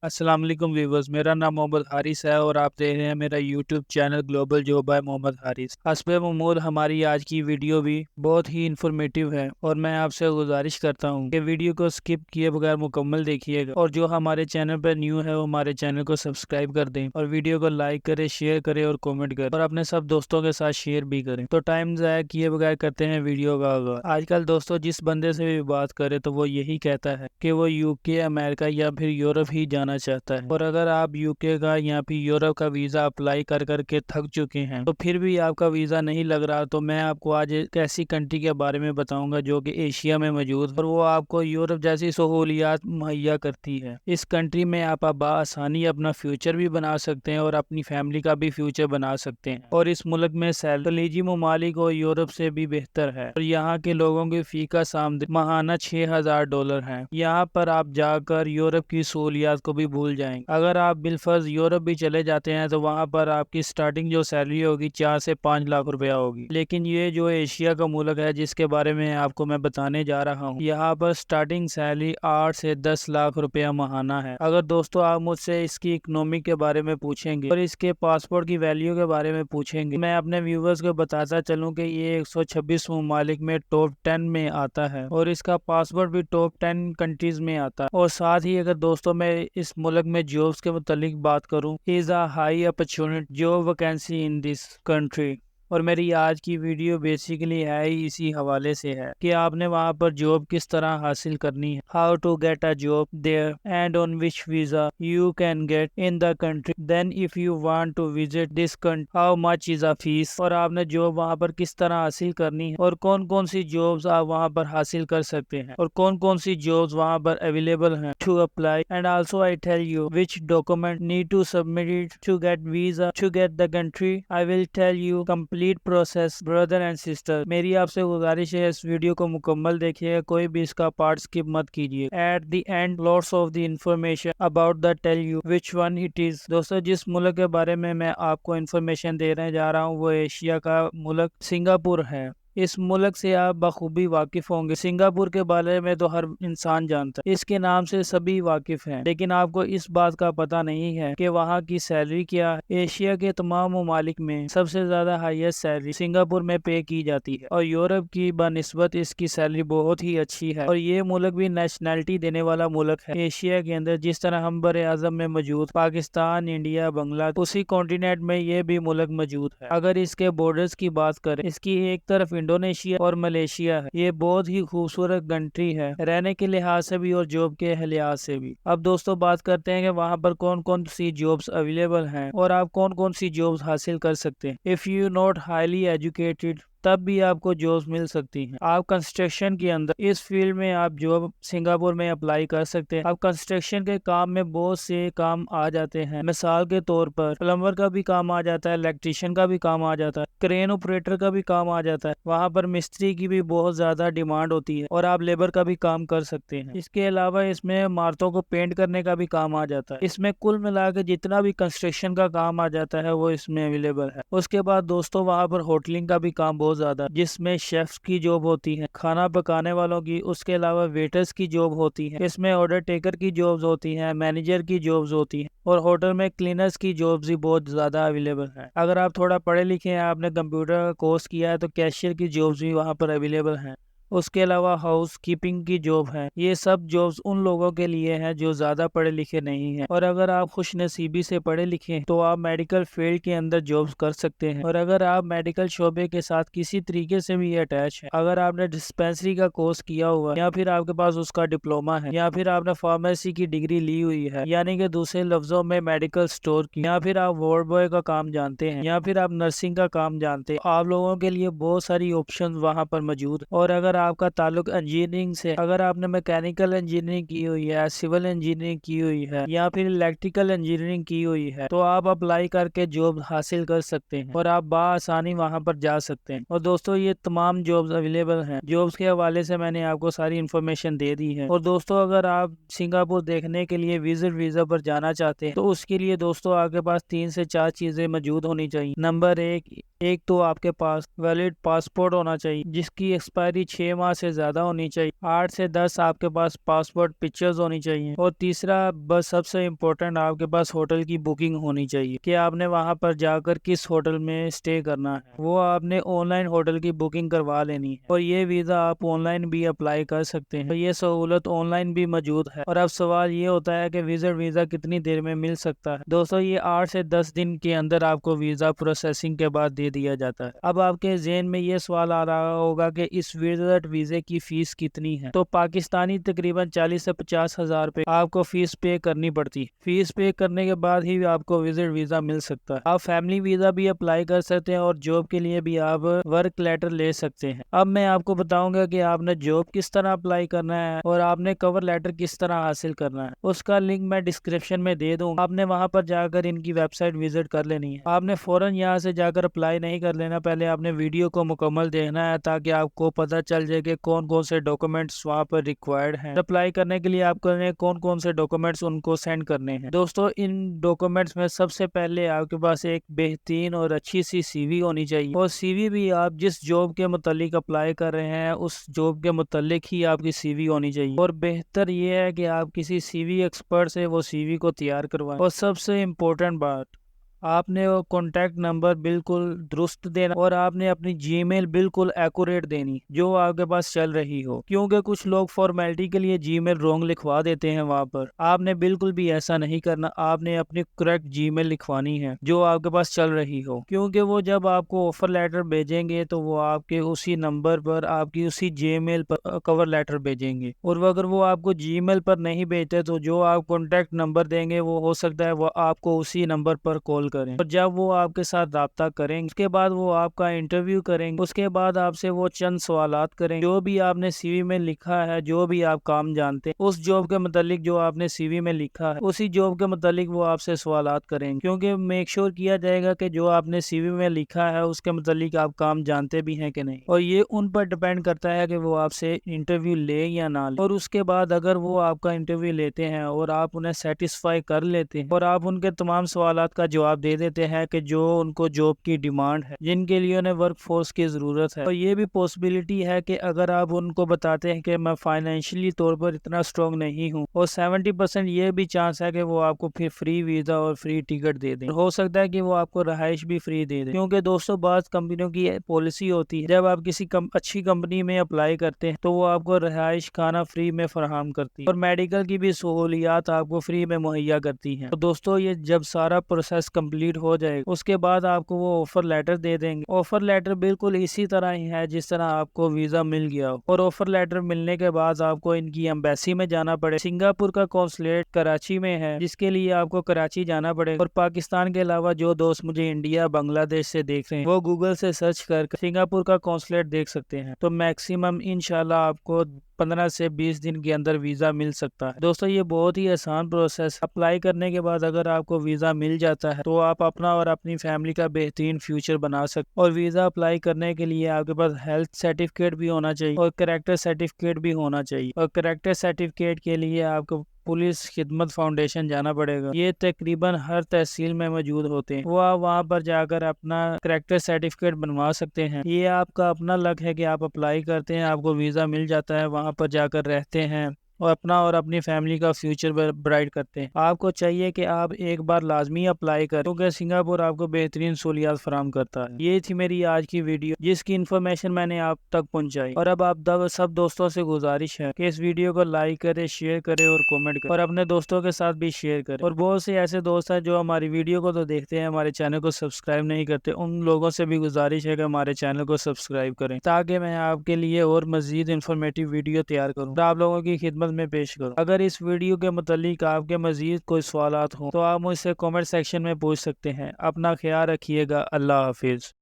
अस्सलाम वालेकुम व्यूवर्स, मेरा नाम मोहम्मद हारिस है और आप देख रहे हैं मेरा YouTube channel global job by Mohammad Haris. हस्बे महमूद हमारी आज की वीडियो भी बहुत ही इंफॉर्मेटिव है और मैं आपसे गुजारिश करता हूं कि वीडियो को स्किप किए बगैर मुकम्मल देखिएगा और जो हमारे चैनल पर न्यू है वो हमारे चैनल को सब्सक्राइब कर दें और वीडियो को लाइक करें, शेयर करें और कॉमेंट करें और अपने सब दोस्तों के साथ शेयर भी करें। तो टाइम ज़ाया किए बगैर करते हैं वीडियो का आगाज़। आजकल दोस्तों जिस बंदे से भी बात करें तो वो यही कहता है कि वो यूके, अमेरिका या फिर यूरोप ही जाना चाहता है। और अगर आप यूके का या फिर यूरोप का वीजा अप्लाई कर करके थक चुके हैं तो फिर भी आपका वीजा नहीं लग रहा, तो मैं आपको आज एक ऐसी कंट्री के बारे में बताऊंगा जो कि एशिया में मौजूद है और वो आपको यूरोप जैसी सहूलियात मुहैया करती है। इस कंट्री में आप आसानी अपना फ्यूचर भी बना सकते हैं और अपनी फैमिली का भी फ्यूचर बना सकते हैं। और इस मुल्क में खलीजी ममालिक और यूरोप से भी बेहतर है और यहाँ के लोगों की फी का आमदनी माहाना $6000 है। यहाँ पर आप जाकर यूरोप की सहूलियात को भी भूल जाएंगे। अगर आप बिलफर्ज यूरोप भी चले जाते हैं तो वहाँ पर आपकी स्टार्टिंग जो सैलरी होगी 4 से 5 लाख रुपया होगी। लेकिन ये जो एशिया का मुल्क है जिसके बारे में आपको मैं बताने जा रहा हूँ, यहाँ पर स्टार्टिंग सैलरी 8 से 10 लाख रुपया माहाना है। अगर दोस्तों आप मुझसे इसकी इकोनॉमी के बारे में पूछेंगे और इसके पासपोर्ट की वैल्यू के बारे में पूछेंगे, मैं अपने व्यूवर्स को बताता चलूँ कि ये 126 ममालिक में टॉप 10 में आता है और इसका पासपोर्ट भी टॉप 10 कंट्रीज में आता है। और साथ ही अगर दोस्तों मैं इस मुल्क में जॉब्स के मुतालिक बात करूं, is a high opportunity job vacancy in this country. और मेरी आज की वीडियो बेसिकली है ही इसी हवाले से है कि आपने वहाँ पर जॉब किस तरह हासिल करनी है, how to get a job there and on which visa you can get in the country, then if you want to visit this country how much is a fees. और आपने जॉब वहाँ पर किस तरह हासिल करनी है और कौन कौन सी जॉब्स आप वहाँ पर हासिल कर सकते हैं और कौन कौन सी जॉब्स वहाँ पर अवेलेबल हैं to apply. And also I tell you which document need to submit to get visa to get the country. I will tell you complete process brother and sister. मेरी आपसे गुजारिश है इस वीडियो को मुकम्मल देखिए, कोई भी इसका पार्ट स्किप मत कीजिए। At the end lots of the information about the tell you which one it is. दोस्तों जिस मुल्क के बारे में मैं आपको इंफॉर्मेशन देने जा रहा हूँ वो एशिया का मुल्क सिंगापुर है। इस मुल्क से आप बखूबी वाकिफ होंगे। सिंगापुर के बारे में तो हर इंसान जानता है, इसके नाम से सभी वाकिफ हैं, लेकिन आपको इस बात का पता नहीं है कि वहाँ की सैलरी क्या है। एशिया के तमाम ममालिक में सबसे ज्यादा हाईएस्ट सैलरी सिंगापुर में पे की जाती है और यूरोप की बनिस्बत इसकी सैलरी बहुत ही अच्छी है। और ये मुल्क भी नेशनैलिटी देने वाला मुल्क है एशिया के अंदर। जिस तरह हम बरे आजम में मौजूद पाकिस्तान, इंडिया, बांग्लादेश, उसी कॉन्टिनेंट में ये भी मुल्क मौजूद है। अगर इसके बॉर्डर्स की बात करें, इसकी एक तरफ इंडोनेशिया और मलेशिया है। ये बहुत ही खूबसूरत कंट्री है रहने के लिहाज से भी और जॉब के लिहाज से भी। अब दोस्तों बात करते हैं कि वहाँ पर कौन कौन सी जॉब्स अवेलेबल हैं और आप कौन कौन सी जॉब्स हासिल कर सकते हैं। If you not highly educated तब भी आपको जॉब्स मिल सकती हैं। आप कंस्ट्रक्शन के अंदर इस फील्ड में आप जॉब सिंगापुर में अप्लाई कर सकते हैं। अब कंस्ट्रक्शन के काम में बहुत से काम आ जाते हैं, मिसाल के तौर पर प्लम्बर का भी काम आ जाता है, इलेक्ट्रीशियन का भी काम आ जाता है, क्रेन ऑपरेटर का भी काम आ जाता है। वहाँ पर मिस्त्री की भी बहुत ज्यादा डिमांड होती है और आप लेबर का भी काम कर सकते हैं। इसके अलावा इसमें इमारतों को पेंट करने का भी काम आ जाता है। इसमें कुल मिला के जितना भी कंस्ट्रक्शन का काम आ जाता है वो इसमें अवेलेबल है। उसके बाद दोस्तों वहाँ पर होटलिंग का भी काम बहुत ज्यादा, जिसमें शेफ्स की जॉब होती है, खाना पकाने वालों की। उसके अलावा वेटर्स की जॉब होती है, इसमें ऑर्डर टेकर की जॉब्स होती हैं, मैनेजर की जॉब्स होती हैं और होटल में क्लीनर्स की जॉब्स भी बहुत ज्यादा अवेलेबल है। अगर आप थोड़ा पढ़े लिखे हैं, आपने कंप्यूटर का कोर्स किया है तो कैशियर की जॉब्स भी वहाँ पर अवेलेबल हैं। उसके अलावा हाउस कीपिंग की जॉब है। ये सब जॉब्स उन लोगों के लिए हैं जो ज्यादा पढ़े लिखे नहीं हैं। और अगर आप खुश नसीबी से पढ़े लिखे हैं तो आप मेडिकल फील्ड के अंदर जॉब्स कर सकते हैं। और अगर आप मेडिकल शोबे के साथ किसी तरीके से भी अटैच है, अगर आपने डिस्पेंसरी का कोर्स किया हुआ है या फिर आपके पास उसका डिप्लोमा है या फिर आपने फार्मेसी की डिग्री ली हुई है, यानी कि दूसरे लफ्जों में मेडिकल स्टोर की, या फिर आप वार्ड बॉय का काम जानते हैं या फिर आप नर्सिंग का काम जानते हैं, आप लोगों के लिए बहुत सारी ऑप्शन वहाँ पर मौजूद। और अगर आपका ताल्लुक इंजीनियरिंग से, अगर आपने मैकेनिकल इंजीनियरिंग की हुई है, सिविल इंजीनियरिंग की हुई है या फिर इलेक्ट्रिकल इंजीनियरिंग की हुई है तो आप अप्लाई करके जॉब हासिल कर सकते हैं और आप बाआसानी वहां पर जा सकते हैं। और दोस्तों ये तमाम जॉब्स अवेलेबल हैं। जॉब्स के हवाले से मैंने आपको सारी इन्फॉर्मेशन दे दी है। और दोस्तों अगर आप सिंगापुर देखने के लिए विजिट वीजा पर जाना चाहते हैं तो उसके लिए दोस्तों आपके पास 3 से 4 चीजें मौजूद होनी चाहिए। नंबर 1, ایک تو آپ کے پاس ویلڈ پاسپورٹ ہونا چاہیے جس کی ایکسپائری 6 ماہ سے زیادہ ہونی چاہیے، 8 سے 10 آپ کے پاس پاسپورٹ پکچرز ہونی چاہیے، اور تیسرا بس سب سے امپورٹنٹ آپ کے پاس ہوٹل کی بکنگ ہونی چاہیے کہ آپ نے وہاں پر جا کر کس ہوٹل میں اسٹے کرنا ہے، وہ آپ نے آن لائن ہوٹل کی بکنگ کروا لینی ہے، اور یہ ویزا آپ آن لائن بھی اپلائی کر سکتے ہیں، یہ سہولت آن لائن بھی موجود ہے۔ اور اب سوال یہ ہوتا ہے کہ وزٹ ویزا کتنی دیر میں مل سکتا ہے؟ دوستو یہ 8 سے 10 دن کے اندر آپ کو ویزا پروسیسنگ کے بعد دے دیا جاتا ہے۔ اب آپ کے ذہن میں یہ سوال آ رہا ہوگا کہ اس وزٹ ویزے کی فیس کتنی ہے؟ تو پاکستانی تقریباً 40 سے 50 ہزار روپے آپ کو فیس پے کرنی پڑتی ہے۔ فیس پے کرنے کے بعد ہی آپ کو وزٹ ویزا مل سکتا ہے۔ آپ فیملی ویزا بھی اپلائی کر سکتے ہیں اور جاب کے لیے بھی آپ ورک لیٹر لے سکتے ہیں۔ اب میں آپ کو بتاؤں گا کہ آپ نے جاب کس طرح اپلائی کرنا ہے اور آپ نے کور لیٹر کس طرح حاصل کرنا ہے، اس کا لنک میں ڈسکرپشن میں دے دوں، آپ نے وہاں پر جا کر ان کی ویب سائٹ وزٹ کر لینی ہے۔ آپ نے فوراً یہاں سے جا کر اپلائی نہیں کر لینا، پہلے آپ نے ویڈیو کو مکمل دیکھنا ہے تاکہ آپ کو پتہ چل جائے کہ کون کون سے ڈاکومنٹس وہاں پر ریکوائرڈ ہیں۔ اپلائی کرنے کے لیے آپ کو کون کون سے ڈاکومنٹس ان کو سینڈ کرنے ہیں۔ دوستو ان ڈاکومنٹس میں سب سے پہلے آپ کے پاس ایک بہترین اور اچھی سی سی وی ہونی چاہیے، اور سی وی بھی آپ جس جاب کے متعلق اپلائی کر رہے ہیں اس جاب کے متعلق ہی آپ کی سی وی ہونی چاہیے، اور بہتر یہ ہے کہ آپ کسی سی وی ایکسپرٹ سے وہ سی وی کو تیار کروائیں۔ اور سب سے امپورٹنٹ بات، آپ نے وہ کانٹیکٹ نمبر بالکل درست دینا، اور آپ نے اپنی جی میل بالکل ایکوریٹ دینی جو آپ کے پاس چل رہی ہو، کیونکہ کچھ لوگ فارمیلٹی کے لیے جی میل رونگ لکھوا دیتے ہیں وہاں پر۔ آپ نے بالکل بھی ایسا نہیں کرنا، آپ نے اپنی کریکٹ جی میل لکھوانی ہے جو آپ کے پاس چل رہی ہو، کیونکہ وہ جب آپ کو آفر لیٹر بھیجیں گے تو وہ آپ کے اسی نمبر پر آپ کی اسی جی میل پر کور لیٹر بھیجیں گے، اور اگر وہ آپ کو جی میل پر نہیں بھیجتے تو جو آپ کانٹیکٹ نمبر دیں گے وہ ہو سکتا ہے وہ آپ کو اسی نمبر پر کال کریں، اور جب وہ آپ کے ساتھ رابطہ کریں اس کے بعد وہ آپ کا انٹرویو کریں گے، اس کے بعد آپ سے وہ چند سوالات کریں، جو بھی آپ نے سی وی میں لکھا ہے، جو بھی آپ کام جانتے ہیں اس جاب کے متعلق جو آپ نے سی وی میں لکھا ہے اسی جاب کے متعلق وہ آپ سے سوالات کریں گے، کیونکہ میک شور کیا جائے گا کہ جو آپ نے سی وی میں لکھا ہے اس کے متعلق آپ کام جانتے بھی ہیں کہ نہیں، اور یہ ان پر ڈیپینڈ کرتا ہے کہ وہ آپ سے انٹرویو لے یا نہ لے۔ اور اس کے بعد اگر وہ آپ کا انٹرویو لیتے ہیں اور آپ انہیں سیٹسفائی کر لیتے ہیں اور آپ ان کے تمام سوالات کا جواب دے دیتے ہیں کہ جو ان کو جاب کی ڈیمانڈ ہے، جن کے لیے انہیں ورک فورس کی ضرورت ہے، اور یہ بھی پاسبلٹی ہے کہ اگر آپ ان کو بتاتے ہیں کہ میں فائنینشلی طور پر اتنا اسٹرانگ نہیں ہوں، اور 70% یہ بھی چانس ہے کہ وہ آپ کو پھر فری ویزا اور فری ٹکٹ دے دیں، ہو سکتا ہے کہ وہ آپ کو رہائش بھی فری دے دیں، کیونکہ دوستوں بعض کمپنیوں کی پالیسی ہوتی ہے جب آپ کسی اچھی کمپنی میں اپلائی کرتے ہیں تو وہ آپ کو رہائش کھانا فری میں فراہم کرتی ہے، اور میڈیکل کی بھی سہولیات آپ کو فری میں مہیا کرتی ہیں۔ تو دوستوں یہ جب سارا پروسیس کمپلیٹ ہو جائے اس کے بعد آپ کو وہ آفر لیٹر دے دیں گے۔ آفر لیٹر بالکل اسی طرح ہی ہے جس طرح آپ کو ویزا مل گیا ہو، اور آفر لیٹر ملنے کے بعد آپ کو ان کی ایمبیسی میں جانا پڑے۔ سنگاپور کا قونصلیٹ کراچی میں ہے جس کے لیے آپ کو کراچی جانا پڑے، اور پاکستان کے علاوہ جو دوست مجھے انڈیا بنگلہ دیش سے دیکھ رہے ہیں وہ گوگل سے سرچ کر سنگاپور کا قونصلیٹ دیکھ سکتے ہیں، تو میکسیمم انشاءاللہ آپ کو 15 سے 20 دن کے اندر ویزا مل سکتا ہے۔ دوستو یہ بہت ہی آسان پروسیس، اپلائی کرنے کے بعد اگر آپ کو ویزا مل جاتا ہے تو آپ اپنا اور اپنی فیملی کا بہترین فیوچر بنا سکتے، اور ویزا اپلائی کرنے کے لیے آپ کے پاس ہیلتھ سرٹیفکیٹ بھی ہونا چاہیے اور کریکٹر سرٹیفکیٹ بھی ہونا چاہیے، اور کریکٹر سرٹیفکیٹ کے لیے آپ کو پولیس خدمت فاؤنڈیشن جانا پڑے گا، یہ تقریباً ہر تحصیل میں موجود ہوتے ہیں، وہ آپ وہاں پر جا کر اپنا کریکٹر سرٹیفکیٹ بنوا سکتے ہیں۔ یہ آپ کا اپنا لک ہے کہ آپ اپلائی کرتے ہیں، آپ کو ویزا مل جاتا ہے، وہاں پر جا کر رہتے ہیں اور اپنا اور اپنی فیملی کا فیوچر برائٹ کرتے ہیں۔ آپ کو چاہیے کہ آپ ایک بار لازمی اپلائی کریں کیونکہ سنگاپور آپ کو بہترین سہولیات فراہم کرتا ہے۔ یہ تھی میری آج کی ویڈیو جس کی انفارمیشن میں نے آپ تک پہنچائی، اور اب آپ سب دوستوں سے گزارش ہے کہ اس ویڈیو کو لائک کرے، شیئر کرے اور کامنٹ کرے، اور اپنے دوستوں کے ساتھ بھی شیئر کرے، اور بہت سے ایسے دوست ہیں جو ہماری ویڈیو کو تو دیکھتے ہیں ہمارے چینل کو سبسکرائب نہیں کرتے، ان لوگوں سے بھی گزارش ہے کہ ہمارے چینل کو سبسکرائب کریں تاکہ میں آپ کے لیے اور مزید انفارمیٹیو ویڈیو تیار کروں اور آپ لوگوں کی خدمت میں پیش کروں۔ اگر اس ویڈیو کے متعلق آپ کے مزید کوئی سوالات ہوں تو آپ مجھ سے کامنٹ سیکشن میں پوچھ سکتے ہیں۔ اپنا خیال رکھیے گا، اللہ حافظ۔